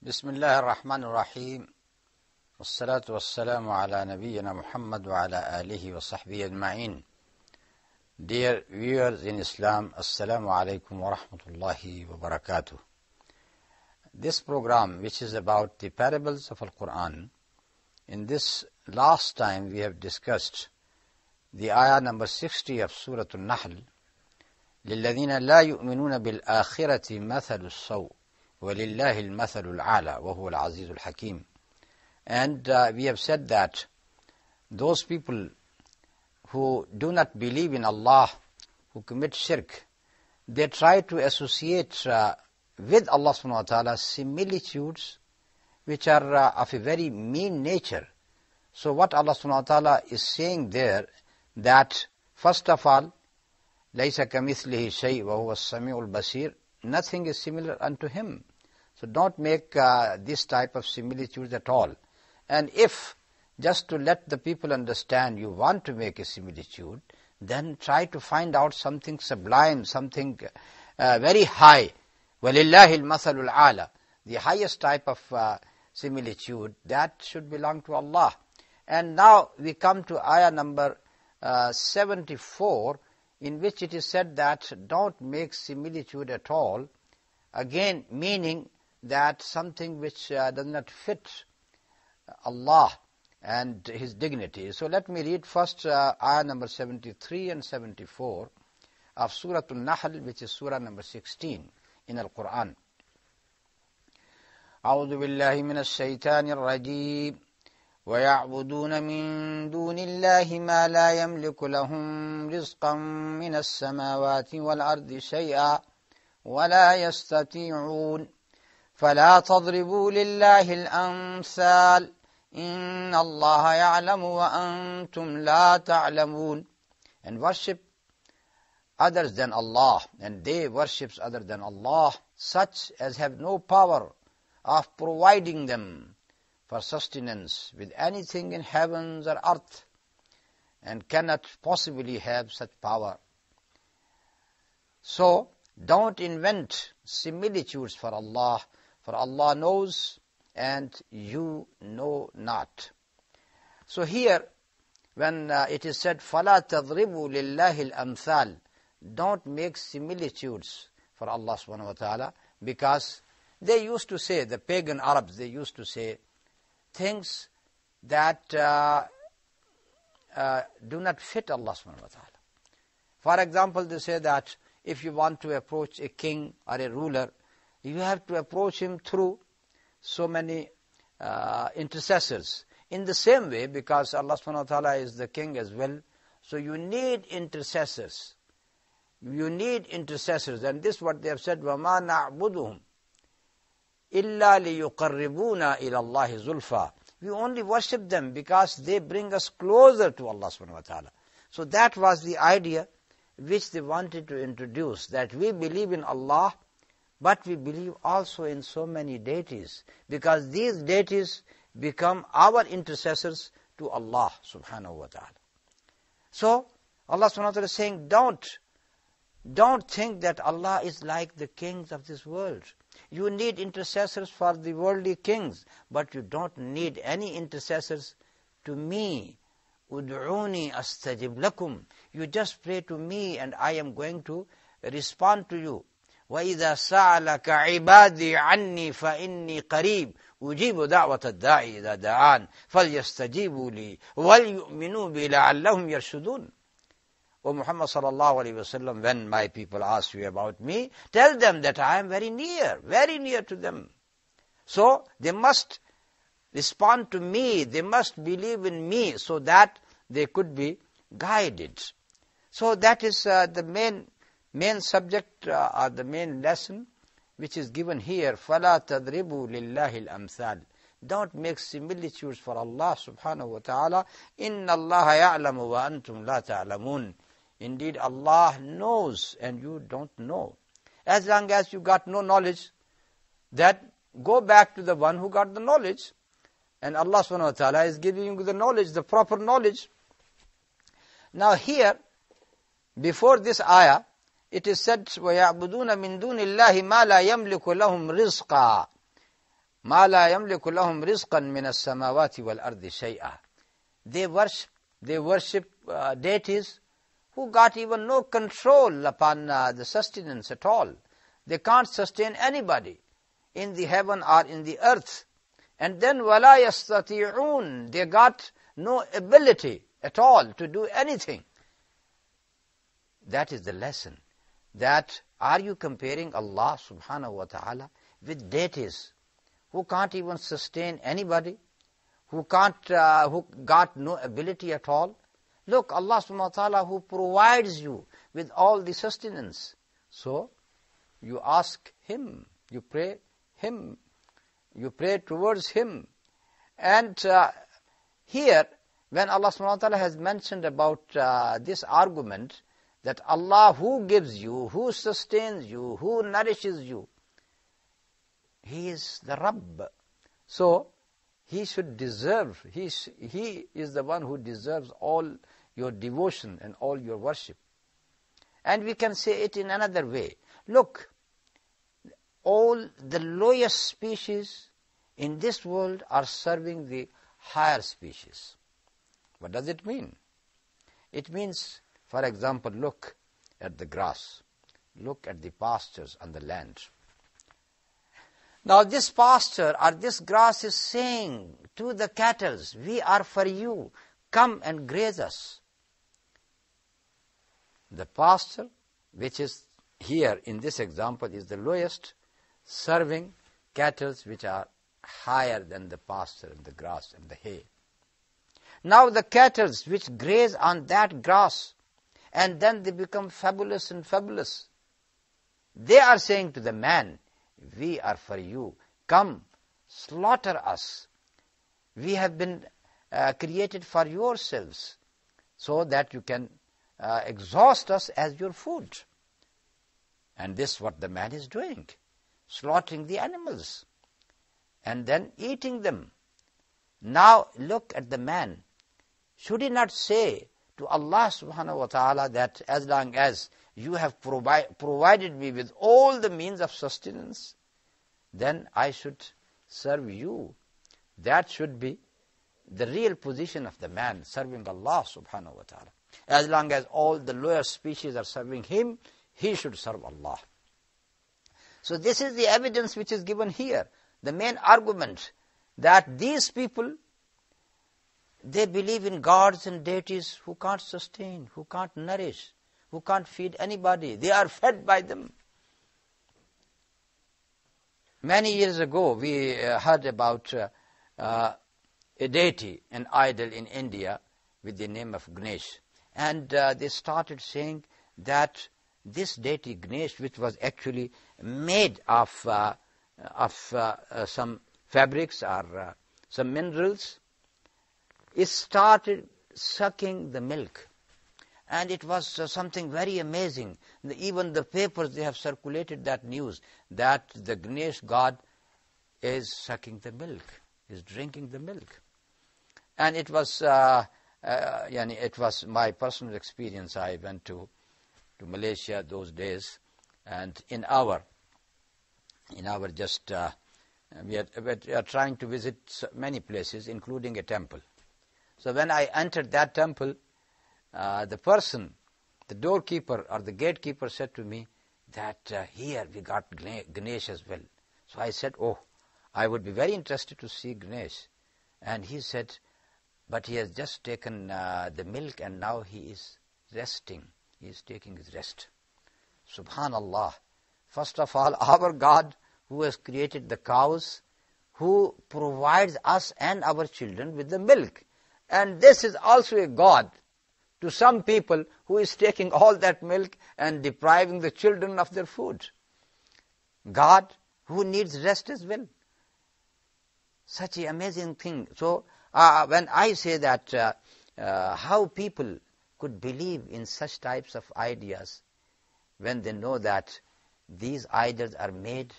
Bismillah ar-Rahman ar-Rahim. Wassalatu wassalamu ala nabiyyina Muhammad wa ala alihi wa sahbihi ajma'in. Dear viewers in Islam, Assalamu alaikum wa rahmatullahi wa barakatuh. This program, which is about the parables of Al-Qur'an, in this last time we have discussed the ayah number 60 of Surah Al-Nahl, لِلَّذِينَ لَا يُؤْمِنُونَ بِالْآخِرَةِ مَثَلُ السَّوْءِ وَلِلَّهِ الْمَثَلُ الْأَعْلَى وَهُوَ الْعَزِيزُ الْحَكِيمُ. And we have said that those people who do not believe in Allah, who commit shirk, they try to associate with Allah subhanahu wa ta'ala similitudes which are of a very mean nature. So what Allah subhanahu wa ta'ala is saying there, that first of all, لَيْسَ كَمِثْلِهِ شَيْءٍ وَهُوَ السَّمِيعُ الْبَصِيرُ, nothing is similar unto him. So don't make this type of similitudes at all. And if, just to let the people understand, you want to make a similitude, then try to find out something sublime, something very high. وَلِلَّهِ الْمَثَلُ الْأَعْلَى, the highest type of similitude, that should belong to Allah. And now we come to ayah number 74, in which it is said that don't make similitude at all, again meaning that something which does not fit Allah and His dignity. So let me read first ayah number 73 and 74 of Surah Al-Nahl, which is Surah number 16 in Al-Qur'an. أعوذ بالله من الشيطان الرجيم ويعبدون من دون الله ما لا يملك لهم رزقا من السماوات والأرض شيئا ولا يستطيعون فلا تضربوا لله الأمثال إن الله يعلم وأنتم لا تعلمون. And worship others than Allah, and they worship others than Allah, such as have no power of providing them for sustenance with anything in heavens or earth, and cannot possibly have such power. So don't invent similitudes for Allah knows and you know not. So here, when it is said, فَلَا تَضْرِبُوا لِلَّهِ الْأَمْثَالِ, don't make similitudes for Allah subhanahu wa ta'ala, because they used to say, the pagan Arabs, they used to say things that do not fit Allah subhanahu wa ta'ala. For example, they say that if you want to approach a king or a ruler, you have to approach him through so many intercessors. In the same way, because Allah subhanahu wa ta'ala is the king as well, so you need intercessors. You need intercessors. And this is what they have said, وَمَا نَعْبُدُهُمْ إِلَّا لِيُقَرِّبُونَا إِلَى اللَّهِ زُلْفَى. We only worship them because they bring us closer to Allah subhanahu wa ta'ala. So that was the idea which they wanted to introduce, that we believe in Allah, but we believe also in so many deities, because these deities become our intercessors to Allah subhanahu wa ta'ala. So Allah subhanahu wa ta'ala is saying, don't think that Allah is like the kings of this world. You need intercessors for the worldly kings, but you don't need any intercessors to me. Ud'uni astajib lakum. You just pray to me and I am going to respond to you. وَإِذَا سَأَلَكَ عِبَادِي عَنِّي فَإِنِّي قَرِيبٌ أُجِيبُ دَعْوَةَ الدَّاعِ إِذَا دَعَانِ فَلْيَسْتَجِيبُوا لِي وَلْيُؤْمِنُوا بِي لَعَلَّهُمْ يَرْشُدُونَ. O Muhammad sallallahu alayhi wa sallam, when my people ask you about me, tell them that I am very near to them. So they must respond to me, they must believe in me, so that they could be guided. So that is the main subject or the main lesson which is given here, فَلَا تَضْرِبُوا لِلَّهِ الْأَمْثَالِ. Don't make similitudes for Allah subhanahu wa ta'ala. إِنَّ اللَّهَ يَعْلَمُ وَأَنْتُمْ لَا تَعْلَمُونَ. Indeed, Allah knows and you don't know. As long as you got no knowledge, that go back to the one who got the knowledge. And Allah subhanahu wa ta'ala is giving you the knowledge, the proper knowledge. Now here, before this ayah, it is said, وَيَعْبُدُونَ مِن دُونِ اللَّهِ مَا لَا يَمْلِكُ لَهُمْ رِزْقًا مَا لَا يَمْلِكُ لَهُمْ رِزْقًا مِنَ السَّمَاوَاتِ وَالْأَرْضِ شَيْئًا. They worship deities who got even no control upon the sustenance at all. They can't sustain anybody in the heaven or in the earth. And then وَلَا يَسْتَطِيعُونَ. They got no ability at all to do anything. That is the lesson. That are you comparing Allah subhanahu wa ta'ala with deities who can't even sustain anybody, who got no ability at all? Look, Allah subhanahu wa ta'ala who provides you with all the sustenance. So, you ask Him, you pray Him, you pray towards Him. And here, when Allah subhanahu wa ta'ala has mentioned about this argument, that Allah who gives you, who sustains you, who nourishes you, He is the Rabb. So, He should deserve, He is the one who deserves all your devotion and all your worship. And we can say it in another way. Look, all the lowest species in this world are serving the higher species. What does it mean? It means, for example, look at the grass. Look at the pastures on the land. Now this pasture or this grass is saying to the cattle, we are for you, come and graze us. The pasture, which is here in this example, is the lowest, serving cattle which are higher than the pasture and the grass and the hay. Now the cattle which graze on that grass, and then they become fabulous and fabulous, they are saying to the man, we are for you, come, slaughter us. We have been created for yourselves, so that you can exhaust us as your food. And this is what the man is doing, slaughtering the animals and then eating them. Now look at the man. Should he not say to Allah subhanahu wa ta'ala that as long as you have provided me with all the means of sustenance, then I should serve you? That should be the real position of the man, serving Allah subhanahu wa ta'ala. As long as all the lower species are serving him, he should serve Allah. So this is the evidence which is given here. The main argument that these people, they believe in gods and deities who can't sustain, who can't nourish, who can't feed anybody. They are fed by them. Many years ago, we heard about a deity, an idol in India with the name of Ganesh. And they started saying that this deity Ganesh, which was actually made of some fabrics or some minerals, it started sucking the milk. And it was something very amazing. Even the papers, they have circulated that news, that the Ganesh god is sucking the milk, is drinking the milk. And it was it was my personal experience. I went to Malaysia those days, and in our just we are trying to visit many places, including a temple. So when I entered that temple, the person, the doorkeeper or the gatekeeper, said to me that here we got Ganesh as well. So I said, oh, I would be very interested to see Ganesh. And he said, but he has just taken the milk and now he is resting. He is taking his rest. Subhanallah. First of all, our God who has created the cows, who provides us and our children with the milk. And this is also a God to some people who is taking all that milk and depriving the children of their food. God who needs rest as well. Such an amazing thing. So when I say that how people could believe in such types of ideas when they know that these idols are made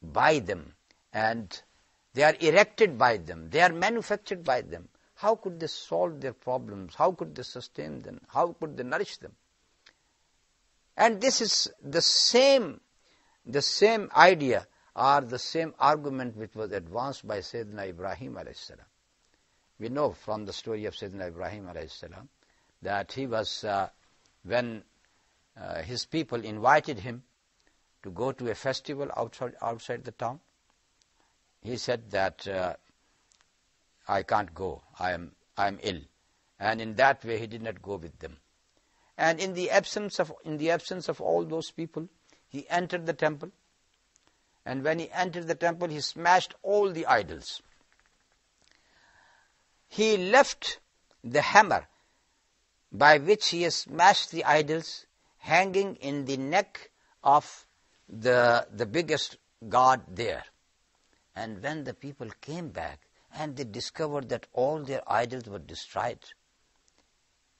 by them and they are erected by them, they are manufactured by them, how could they solve their problems? How could they sustain them? How could they nourish them? And this is the same idea or the same argument which was advanced by Sayyidina Ibrahim alayhi salam. We know from the story of Sayyidina Ibrahim alayhi salam that he was, when his people invited him to go to a festival outside the town, he said that I can't go, I am ill. And in that way he did not go with them. And in the absence of all those people, he entered the temple. And when he entered the temple, he smashed all the idols. He left the hammer by which he has smashed the idols hanging in the neck of the biggest god there. And when the people came back and they discovered that all their idols were destroyed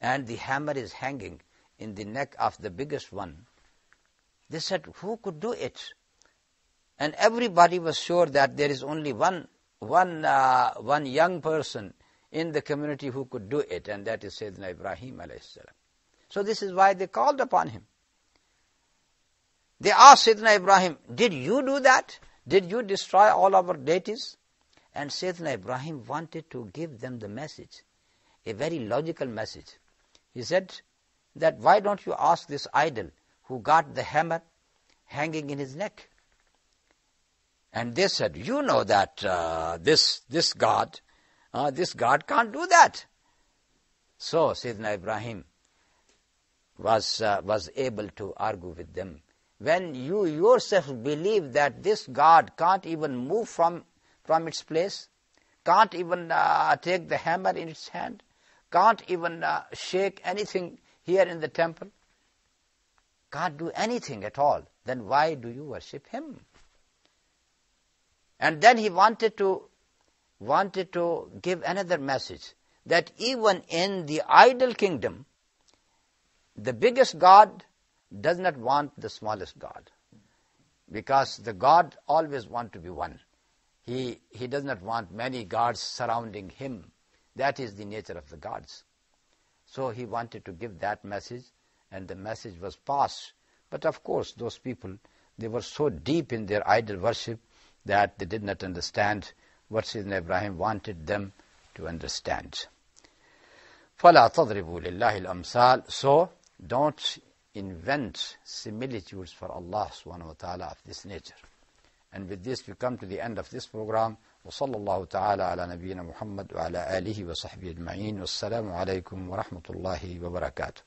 and the hammer is hanging in the neck of the biggest one, they said, who could do it? And everybody was sure that there is only one young person in the community who could do it, and that is Sayyidina Ibrahim alayhi salam. So this is why they called upon him. They asked Sayyidina Ibrahim, did you do that? Did you destroy all our deities? And Sayyidina Ibrahim wanted to give them the message, a very logical message. He said that why don't you ask this idol who got the hammer hanging in his neck? And they said, you know that this God can't do that. So Sayyidina Ibrahim was able to argue with them. When you yourself believe that this God can't even move from its place, can't even take the hammer in its hand, can't even shake anything here in the temple, can't do anything at all, then why do you worship him? And then he wanted to give another message, that even in the idol kingdom, the biggest God does not want the smallest God, because the God always wants to be one. He does not want many gods surrounding him. That is the nature of the gods. So he wanted to give that message, and the message was passed. But of course, those people, they were so deep in their idol worship that they did not understand what Sayyidina Ibrahim wanted them to understand. فَلَا تَضْرِبُوا لِلَّهِ الْأَمْثَالِ. So, don't invent similitudes for Allah subhanahu wa ta'ala of this nature. And with this we come to the end of this program. وصلى الله تعالى على نبينا محمد وعلى آله وصحبه أجمعين والسلام عليكم ورحمة الله وبركاته.